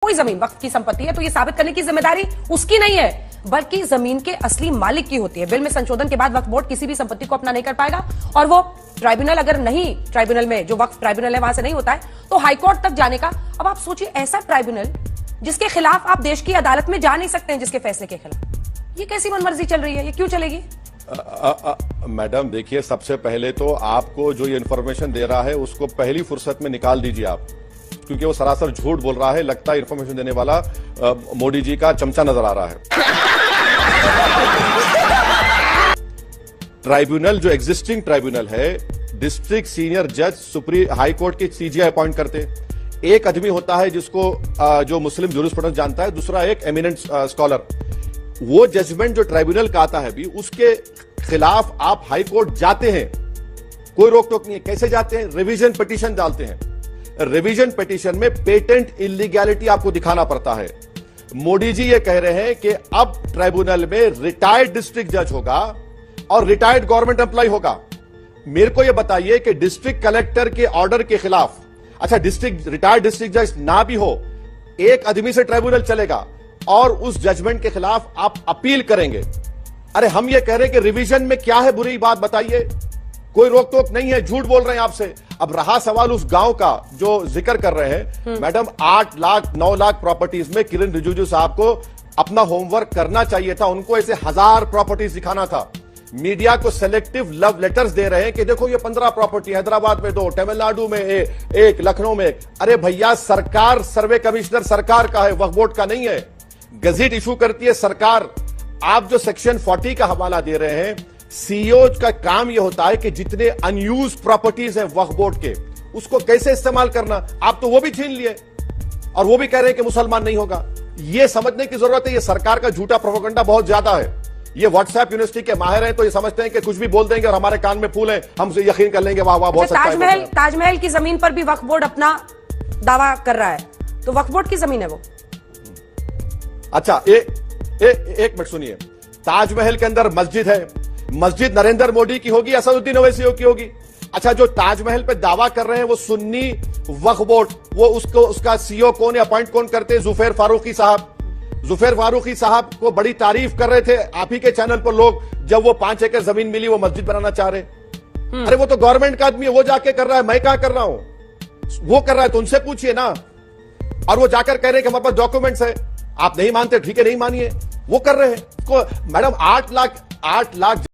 कोई जमीन वक्फ की संपत्ति है तो ये साबित करने की जिम्मेदारी उसकी नहीं है, बल्कि जमीन के असली मालिक की होती है। बिल में संशोधन के बाद वक्फ बोर्ड किसी भी संपत्ति को अपना नहीं कर पाएगा, और वो ट्राइब्यूनल अगर नहीं, ट्राइब्यूनल में जो वक्फ ट्राइब्यूनल है वहां से नहीं होता है तो हाईकोर्ट तक जाने का। अब आप सोचिए, ऐसा ट्राइब्यूनल जिसके खिलाफ आप देश की अदालत में जा नहीं सकते हैं, जिसके फैसले के खिलाफ, ये कैसी मनमर्जी चल रही है, ये क्यों चलेगी? मैडम देखिए, सबसे पहले तो आपको जो ये इंफॉर्मेशन दे रहा है उसको पहली फुर्सत में निकाल दीजिए आप, क्योंकि वो सरासर झूठ बोल रहा है। लगता है इंफॉर्मेशन देने वाला मोदी जी का चमचा नजर आ रहा है। ट्राइब्यूनल जो एग्जिस्टिंग ट्राइब्यूनल है, डिस्ट्रिक्ट सीनियर जज सुप्रीम हाई कोर्ट के सीजीआई अपॉइंट करते। एक आदमी होता है जिसको जो मुस्लिम जूरिस्प्रूडेंस जानता है, दूसरा एक एमिनेंट स्कॉलर। वो जजमेंट जो ट्राइब्यूनल का आता है भी, उसके खिलाफ आप हाई कोर्ट जाते हैं, कोई रोक टोक नहीं है। कैसे जाते हैं? रिवीजन पिटीशन डालते हैं। रिवीजन पिटीशन में पेटेंट इलीगैलिटी आपको दिखाना पड़ता है। मोदी जी ये कह रहे हैं कि अब ट्राइब्यूनल में रिटायर्ड डिस्ट्रिक्ट जज होगा और रिटायर्ड गवर्नमेंट एम्प्लॉय होगा। मेरे को यह बताइए कि डिस्ट्रिक्ट कलेक्टर के ऑर्डर के खिलाफ, अच्छा रिटायर्ड डिस्ट्रिक्ट जज ना भी हो, एक आदमी से ट्राइब्यूनल चलेगा और उस जजमेंट के खिलाफ आप अपील करेंगे। अरे हम ये कह रहे हैं कि रिवीजन में क्या है बुरी बात, बताइए। कोई रोक टोक नहीं है, झूठ बोल रहे हैं आपसे। अब रहा सवाल उस गांव का जो जिक्र कर रहे हैं, मैडम 8 लाख 9 लाख प्रॉपर्टीज में किरण रिजिजू साहब को अपना होमवर्क करना चाहिए था। उनको ऐसे 1000 प्रॉपर्टीज दिखाना था। मीडिया को सेलेक्टिव लव लेटर्स दे रहे हैं कि देखो ये 15 प्रॉपर्टी, हैदराबाद में 2, तमिलनाडु में एक, लखनऊ में एक। अरे भैया, सरकार, सर्वे कमिश्नर सरकार का है, वक्फ बोर्ड का नहीं है। गजट इशू करती है सरकार। आप जो सेक्शन 40 का हवाला दे रहे हैं, सीईओ का काम यह होता है कि जितने अनयूज प्रॉपर्टीज हैं वक्फ बोर्ड के, उसको कैसे इस्तेमाल करना। आप तो वो भी छीन लिए और वो भी कह रहे हैं कि मुसलमान नहीं होगा। यह समझने की जरूरत है, यह सरकार का झूठा प्रोपेगेंडा बहुत ज्यादा है। ये व्हाट्सएप यूनिवर्सिटी के माहिर हैं तो ये समझते हैं कि कुछ भी बोल देंगे और हमारे कान में फूल है, हम यकीन कर लेंगे, वाह वाह बहुत सच्चा है। ताजमहल की जमीन पर भी वक्फ बोर्ड अपना दावा कर रहा है, तो वक्फ बोर्ड की जमीन है वो। अच्छा एक मिनट सुनिए। ताजमहल के अंदर मस्जिद है, मस्जिद नरेंद्र मोदी की होगी, असदुद्दीन ओवैसी की होगी। अच्छा, जो ताजमहल पे दावा कर रहे हैं वो सुन्नी वक्फ बोर्ड, वो उसका सीईओ कौन है, अपॉइंट कौन करते हैं? जुफैर फारूकी साहब। जुफैर फारूकी साहब को बड़ी तारीफ कर रहे थे आप ही के चैनल पर लोग, जब वो 5 एकड़ जमीन मिली वो मस्जिद बनाना चाह रहे। अरे वो तो गवर्नमेंट का आदमी है, वो जाके कर रहा है, मैं कहां कर रहा हूं? वो कर रहा है तो उनसे पूछिए ना। और वो जाकर कह रहे हैं कि हमारे पास डॉक्यूमेंट्स है। आप नहीं मानते, ठीक है, नहीं मानिए, वो कर रहे हैं। मैडम 8 लाख